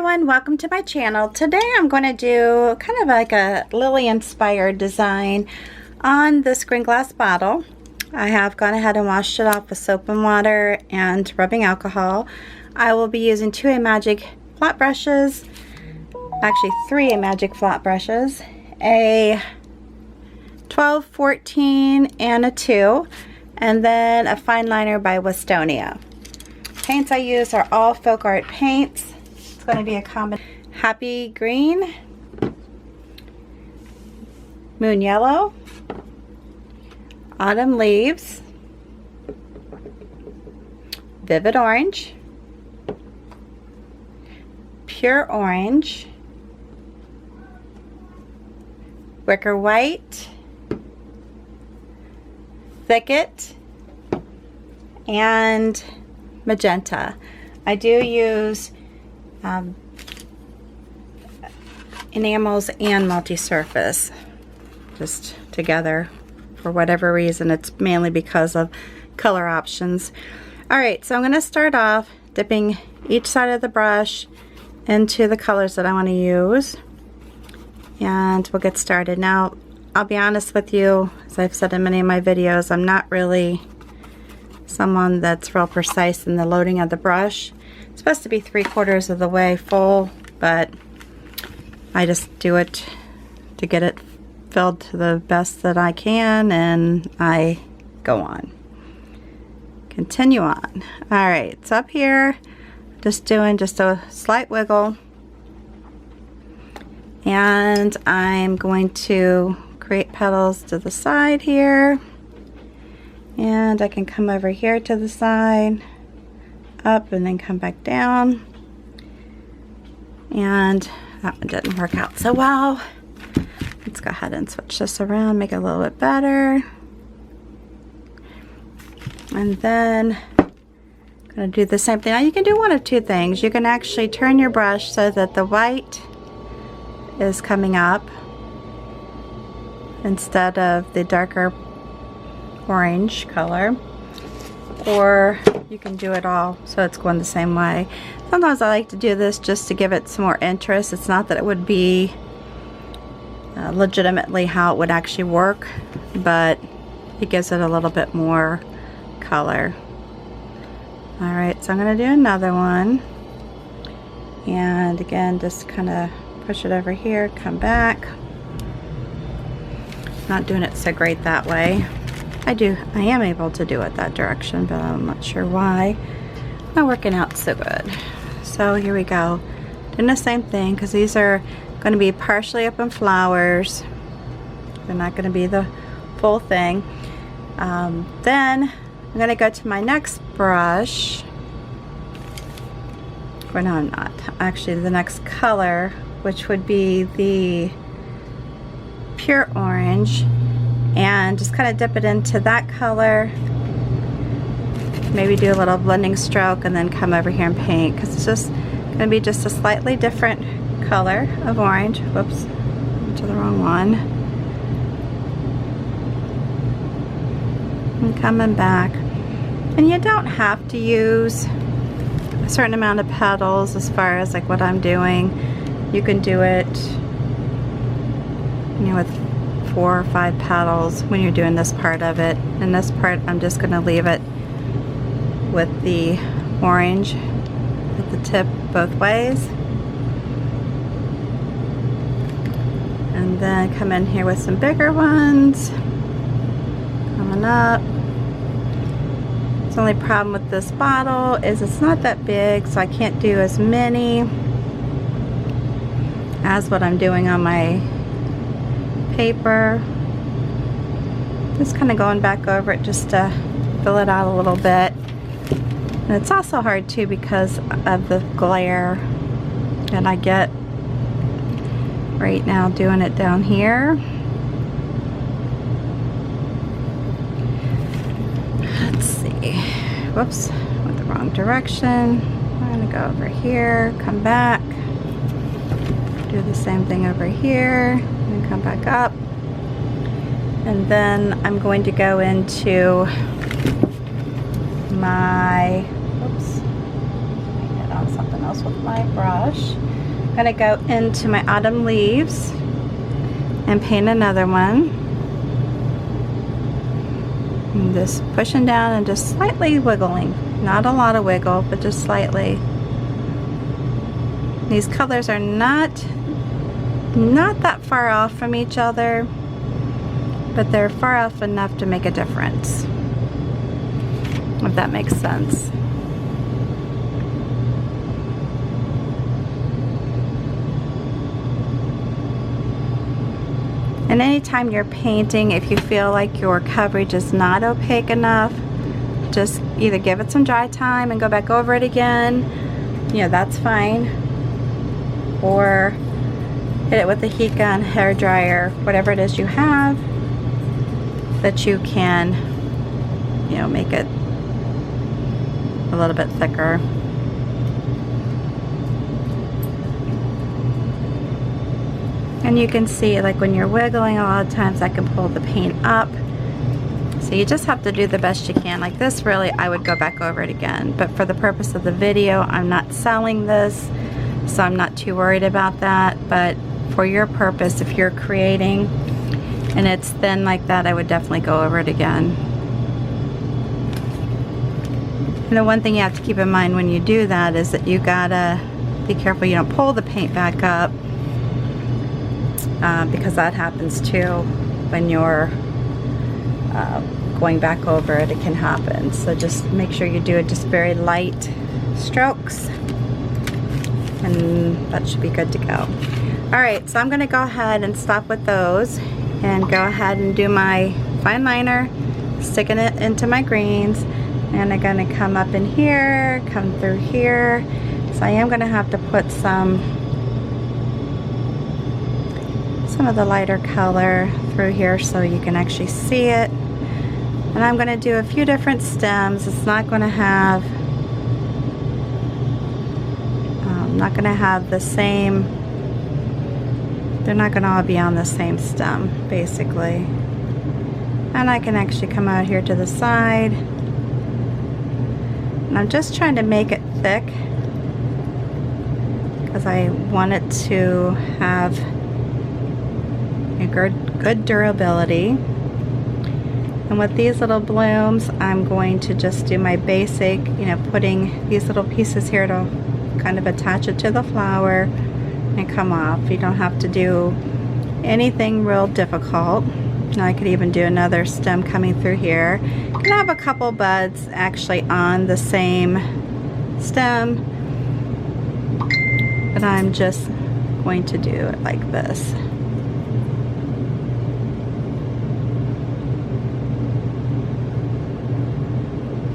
everyone, welcome to my channel. Today I'm going to do kind of like a lily inspired design on this green glass bottle. I have gone ahead and washed it off with soap and water and rubbing alcohol. I will be using two Amagic flat brushes, actually three Amagic flat brushes, a 12, 14, and a 2, and then a fine liner by Westonia. Paints I use are all FolkArt paints. It's going to be a combination Happy Green, Moon Yellow, Autumn Leaves, Vivid Orange, Pure Orange, Wicker White, Thicket, and Magenta. I do use enamels and multi-surface just together for whatever reason. It's mainly because of color options. Alright, so I'm going to start off dipping each side of the brush into the colors that I want to use, and we'll get started. Now, I'll be honest with you, as I've said in many of my videos, I'm not really someone that's real precise in the loading of the brush. It's supposed to be 3/4 of the way full, but I just do it to get it filled to the best that I can, and I go on. Continue on. Alright, so up here, just doing just a slight wiggle, and I'm going to create petals to the side here. And I can come over here to the side, up, and then come back down. And that one didn't work out so well. Let's go ahead and switch this around, make it a little bit better. And then I'm going to do the same thing. Now you can do one of two things. You can actually turn your brush so that the white is coming up instead of the darker orange color, or you can do it all so it's going the same way. Sometimes I like to do this just to give it some more interest. It's not that it would be legitimately how it would actually work, but it gives it a little bit more color. Alright, so I'm going to do another one, and again just kind of push it over here, come back. Not doing it so great that way. I am able to do it that direction, but I'm not sure why. Not working out so good. So here we go. Doing the same thing, because these are going to be partially open flowers. They're not going to be the full thing. Then I'm going to go to my next brush. Or no, I'm not. Actually, the next color, which would be the Pure Orange. And just kind of dip it into that color, maybe do a little blending stroke, and then come over here and paint, because it's just going to be just a slightly different color of orange. Whoops, to the wrong one. And coming back, and you don't have to use a certain amount of petals as far as like what I'm doing. You can do it, you know, with 4 or 5 petals when you're doing this part of it. And this part I'm just going to leave it with the orange at the tip both ways, and then come in here with some bigger ones coming up. The only problem with this bottle is it's not that big, so I can't do as many as what I'm doing on my paper. Just kind of going back over it just to fill it out a little bit. And it's also hard too because of the glare that I get right now doing it down here. Let's see. Whoops, went the wrong direction. I'm going to go over here, come back, do the same thing over here, and come back up. And then I'm going to go into my, oops, I had on something else. with my brush. I'm going to go into my autumn leaves and paint another one. And just pushing down and just slightly wiggling. Not a lot of wiggle, but just slightly. These colors are not that far off from each other, but they're far off enough to make a difference, if that makes sense. And anytime you're painting, if you feel like your coverage is not opaque enough, just either give it some dry time and go back over it again. You know, that's fine. Or hit it with a heat gun, hair dryer, whatever it is you have that you can, you know, make it a little bit thicker. And you can see, like when you're wiggling, a lot of times I can pull the paint up. So you just have to do the best you can. Like this, really, I would go back over it again. But for the purpose of the video, I'm not selling this, so I'm not too worried about that. But for your purpose, if you're creating and it's thin like that, I would definitely go over it again. And the one thing you have to keep in mind when you do that is that you gotta be careful you don't pull the paint back up, because that happens too when you're going back over it. It can happen. So just make sure you do it just very light strokes, and that should be good to go. Alright, so I'm going to go ahead and stop with those and go ahead and do my fine liner, sticking it into my greens, and I'm going to come up in here, come through here. So I am going to have to put some of the lighter color through here so you can actually see it. And I'm going to do a few different stems. It's not going to have the same, they're not going to all be on the same stem basically. And I can actually come out here to the side, and I'm just trying to make it thick because I want it to have a good durability. And with these little blooms, I'm going to just do my basic, you know, putting these little pieces here to kind of attach it to the flower and come off. You don't have to do anything real difficult. Now I could even do another stem coming through here. You can have a couple buds actually on the same stem, but I'm just going to do it like this.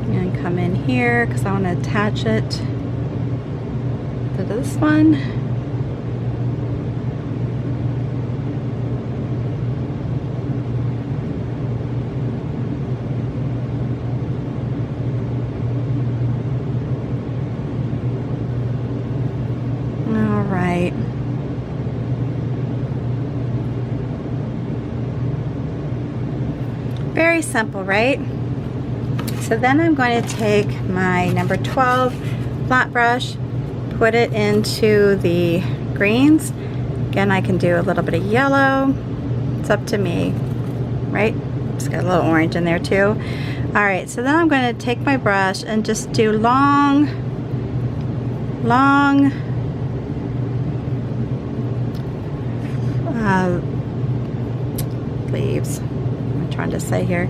And come in here because I want to attach it to this one. All right. Very simple, right? So then I'm going to take my number 12 flat brush, put it into the greens. Again, I can do a little bit of yellow. It's up to me, right? Just got a little orange in there too. All right, so then I'm going to take my brush and just do long leaves. I'm trying to say here.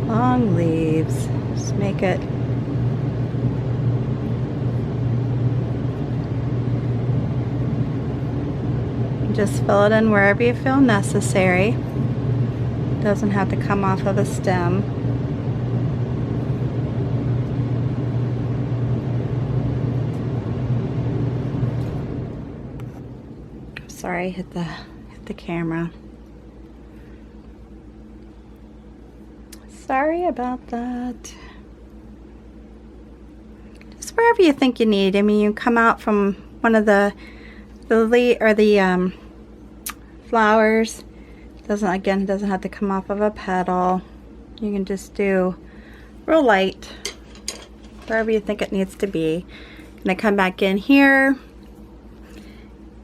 Long leaves. Just make it just fill it in wherever you feel necessary. It doesn't have to come off of a stem. Sorry, hit the camera. Sorry about that. Just wherever you think you need. I mean, you come out from one of the flowers. It doesn't have to come off of a petal. You can just do real light wherever you think it needs to be. gonna come back in here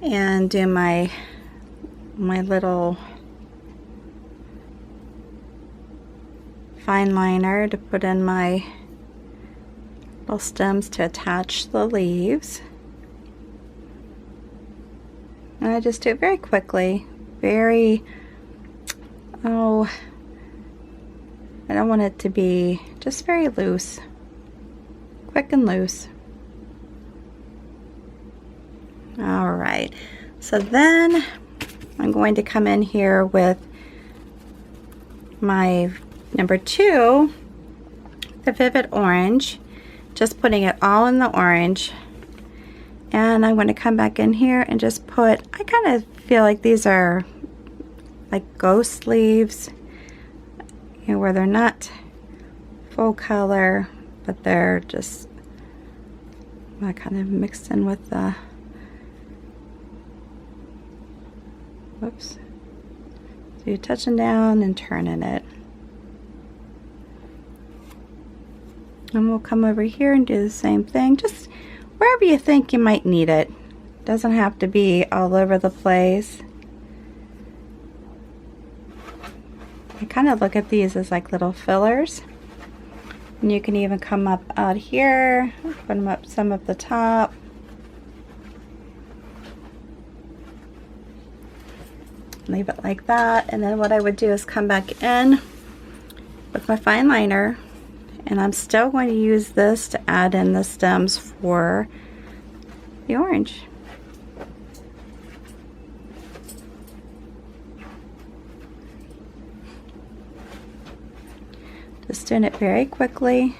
and do my little fine liner to put in my little stems to attach the leaves. And I just do it very quickly, I don't want it to be just very loose, quick and loose. All right, so then I'm going to come in here with my number 2, the Vivid Orange, just putting it all in the orange. And I'm going to come back in here and just put, I kind of feel like these are like ghost leaves, you know, where they're not full color, but they're just kind of mixed in with the, whoops. So you're touching down and turning it. And we'll come over here and do the same thing, just wherever you think you might need it. Doesn't have to be all over the place. I kind of look at these as like little fillers. And you can even come up out here, put them up some at the top. Leave it like that. And then what I would do is come back in with my fine liner. And I'm still going to use this to add in the stems for the orange. Just doing it very quickly.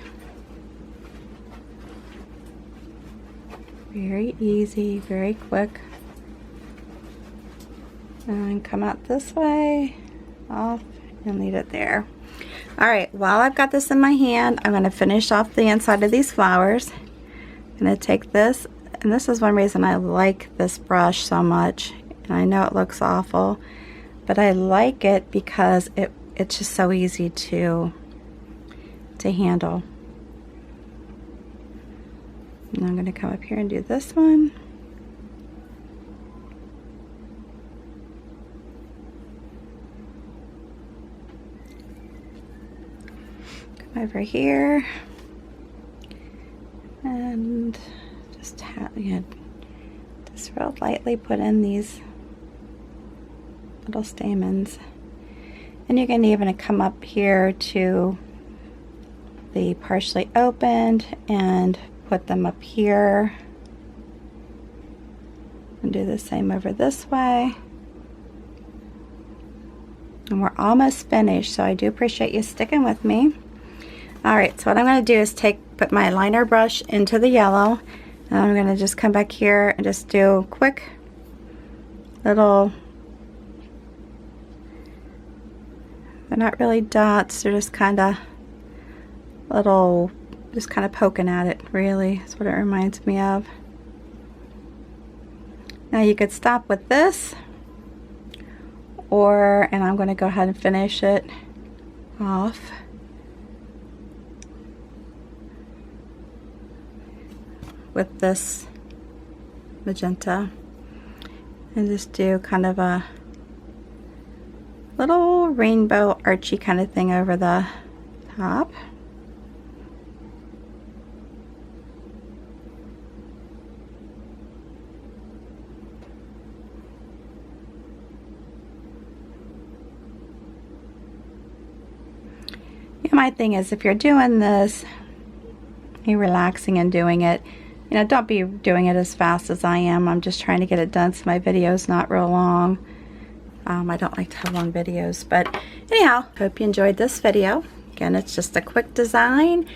Very easy, very quick. And come out this way, off, and leave it there. Alright, while I've got this in my hand, I'm going to finish off the inside of these flowers. I'm going to take this, and this is one reason I like this brush so much. And I know it looks awful, but I like it because it's just so easy to handle. And I'm going to come up here and do this one. Over here and just just real lightly put in these little stamens, and you can even come up here to the partially opened and put them up here and do the same over this way. And we're almost finished, so I do appreciate you sticking with me. Alright, so what I'm going to do is put my liner brush into the yellow, and I'm going to just come back here and just do quick little, they're not really dots, they're just kind of little, just kind of poking at it, really. That's what it reminds me of. Now you could stop with this, and I'm going to go ahead and finish it off. With this magenta, and just do kind of a little rainbow archy kind of thing over the top. Yeah, my thing is, if you're doing this, you're relaxing and doing it, you know, don't be doing it as fast as I am. I'm just trying to get it done so my video's not real long. I don't like to have long videos, but anyhow, hope you enjoyed this video. Again, it's just a quick design,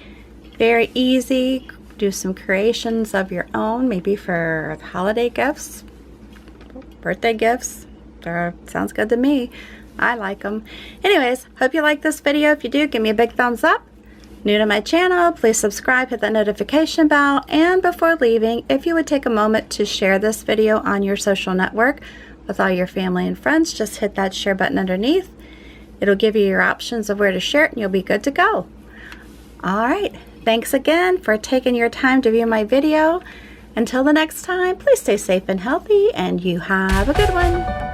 very easy. Do some creations of your own, maybe for holiday gifts, birthday gifts. Sounds good to me. I like them. Anyways, hope you like this video. If you do, give me a big thumbs up. New to my channel, please subscribe, hit that notification bell, and before leaving, if you would take a moment to share this video on your social network with all your family and friends, just hit that share button underneath. It'll give you your options of where to share it, and you'll be good to go. Alright, thanks again for taking your time to view my video. Until the next time, please stay safe and healthy, and you have a good one.